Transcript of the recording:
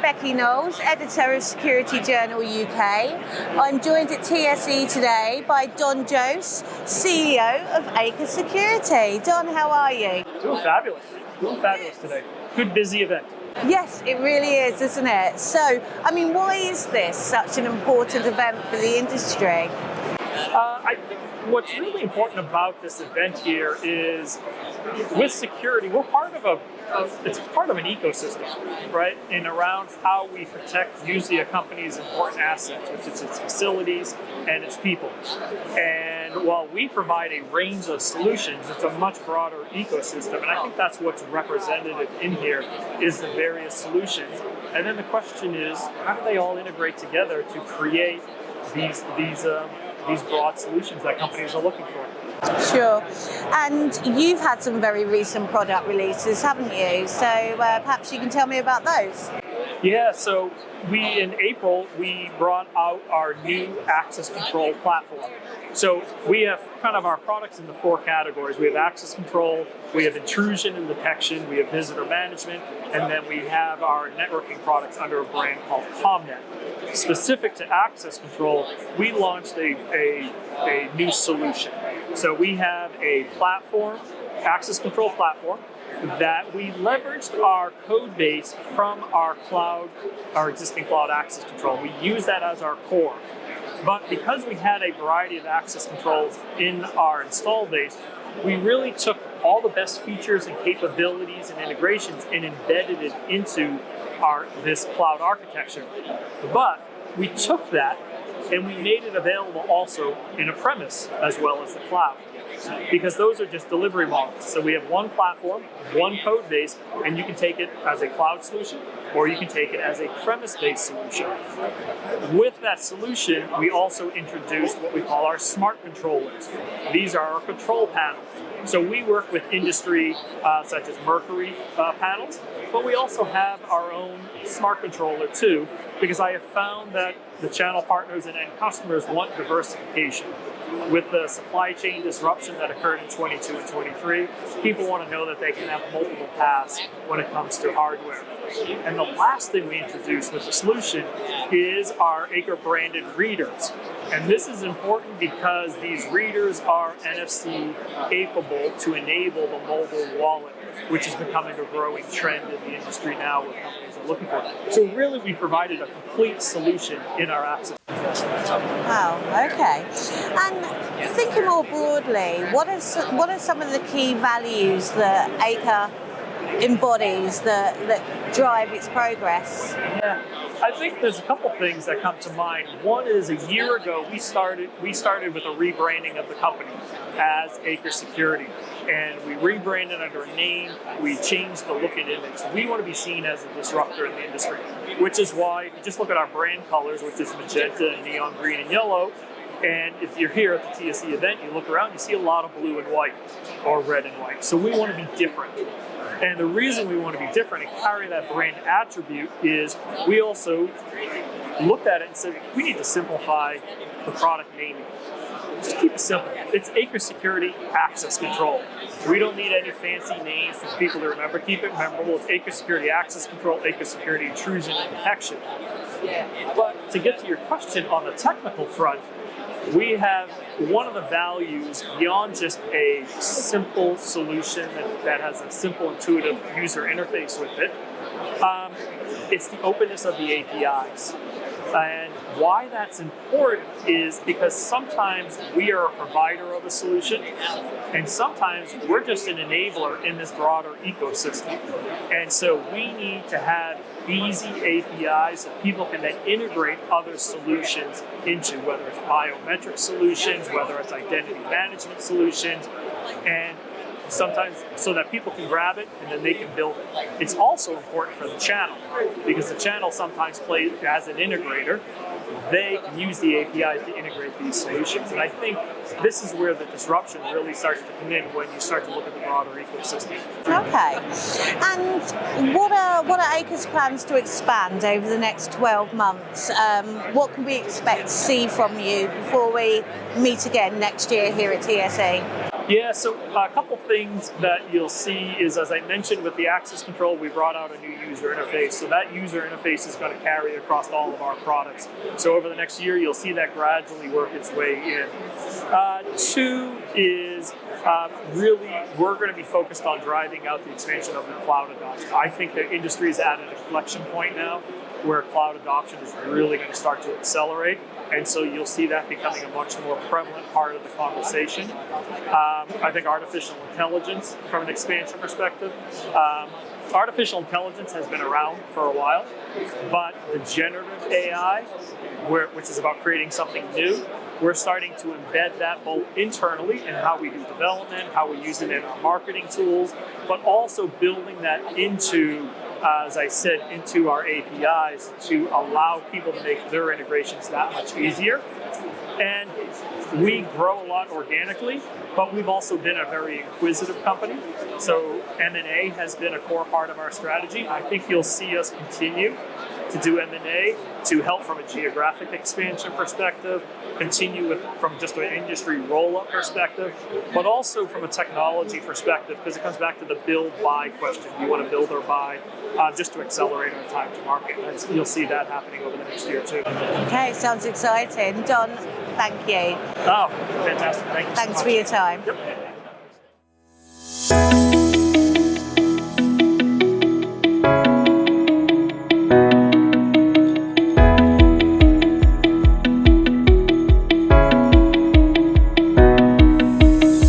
Becci Knowles, editor of Security Journal UK. I'm joined at TSE today by Don Joos, CEO of Acre Security. Don, how are you? Doing fabulous. Doing fabulous today. Good, busy event. Yes, it really is, isn't it? So, why is this such an important event for the industry? I think what's really important about this event here is, with security, we're part of it's part of an ecosystem, right? And around how we protect usually a company's important assets, which is its facilities and its people. And while we provide a range of solutions, it's a much broader ecosystem. And I think that's what's represented in here is the various solutions. And then the question is, how do they all integrate together to create these broad solutions that companies are looking for? Sure. And you've had some very recent product releases, haven't you? So perhaps you can tell me about those. Yeah, so in April, we brought out our new access control platform. So we have kind of our products in the four categories. We have access control, we have intrusion and detection, we have visitor management, and then we have our networking products under a brand called CommNet. Specific to access control, we launched a new solution. So we have a platform, access control platform, that we leveraged our code base from our existing cloud access control. We use that as our core. But because we had a variety of access controls in our install base, we really took all the best features and capabilities and integrations and embedded it into this cloud architecture. But we took that and we made it available also in a premise as well as the cloud, because those are just delivery models. So we have one platform, one code base, and you can take it as a cloud solution or you can take it as a premise-based solution. With that solution, we also introduced what we call our smart controllers. These are our control panels. So we work with industry such as Mercury panels, but we also have our own smart controller too, because I have found that the channel partners and end customers want diversification. With the supply chain disruption that occurred in 22 and 23, people want to know that they can have multiple paths when it comes to hardware. And the last thing we introduced with the solution is our Acre branded readers. And this is important because these readers are NFC capable to enable the mobile wallet, which is becoming a growing trend in the industry now, what companies are looking for. So really, we provided a complete solution in our access. Wow, okay. And thinking more broadly, what are some of the key values that Acre embodies that drive its progress? Yeah, I think there's a couple things that come to mind. One is, a year ago we started with a rebranding of the company as Acre Security, and we rebranded under a name. We changed the look and image. We want to be seen as a disruptor in the industry, which is why if you just look at our brand colors, which is magenta and neon green and yellow. And if you're here at the TSE event, you look around, you see a lot of blue and white or red and white. So we want to be different. And the reason we want to be different and carry that brand attribute is we also looked at it and said, we need to simplify the product naming. Just keep it simple. It's Acre Security Access Control. We don't need any fancy names for people to remember. Keep it memorable. It's Acre Security Access Control, Acre Security Intrusion and Detection. But to get to your question on the technical front, we have one of the values beyond just a simple solution that has a simple, intuitive user interface with it. It's the openness of the APIs. And why that's important is because sometimes we are a provider of a solution, and sometimes we're just an enabler in this broader ecosystem. And so we need to have easy APIs that people can then integrate other solutions into, whether it's biometric solutions, whether it's identity management solutions, and sometimes so that people can grab it and then they can build it. It's also important for the channel, because the channel sometimes plays as an integrator. They can use the APIs to integrate these solutions. And I think this is where the disruption really starts to come in when you start to look at the broader ecosystem. Okay. And what are Acre's plans to expand over the next 12 months? What can we expect to see from you before we meet again next year here at TSE? Yeah, so a couple things that you'll see is, as I mentioned, with the access control, we brought out a new user interface. So that user interface is going to carry across all of our products. So over the next year, you'll see that gradually work its way in. Two is really, we're going to be focused on driving out the expansion of the cloud adoption. I think the industry is at an inflection point now where cloud adoption is really going to start to accelerate. And so you'll see that becoming a much more prevalent part of the conversation. I think artificial intelligence, from an expansion perspective, artificial intelligence has been around for a while, but the generative AI, which is about creating something new, we're starting to embed that both internally in how we do development, how we use it in our marketing tools, but also building that into, as I said, into our APIs to allow people to make their integrations that much easier. And we grow a lot organically, but we've also been a very inquisitive company. So M&A has been a core part of our strategy. I think you'll see us continue to do M&A to help from a geographic expansion perspective, continue from just an industry roll-up perspective, but also from a technology perspective, because it comes back to the build-buy question. Do you want to build or buy, just to accelerate our time to market? You'll see that happening over the next year too. Okay, sounds exciting. Don, thank you. Oh, fantastic. Thank you so Thanks much. for your time. Yep.